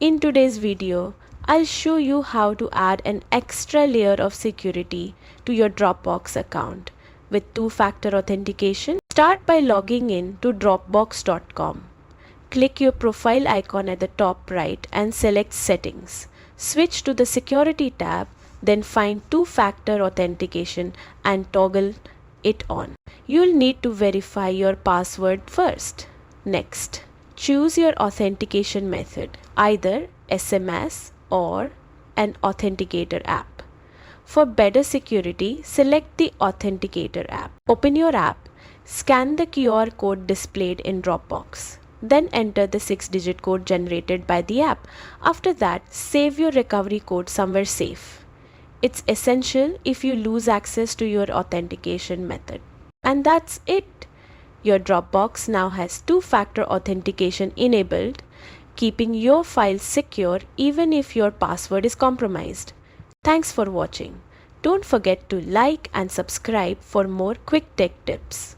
In today's video, I'll show you how to add an extra layer of security to your Dropbox account with two-factor authentication. Start by logging in to dropbox.com. Click your profile icon at the top right and select Settings. Switch to the Security tab, then find two-factor authentication and toggle it on. You'll need to verify your password first. Next, choose your authentication method, either SMS or an authenticator app. For better security, select the Authenticator app. Open your app, scan the QR code displayed in Dropbox. Then enter the 6-digit code generated by the app. After that, save your recovery code somewhere safe. It's essential if you lose access to your authentication method. And that's it. Your Dropbox now has two-factor authentication enabled, keeping your files secure even if your password is compromised. Thanks for watching. Don't forget to like and subscribe for more quick tech tips.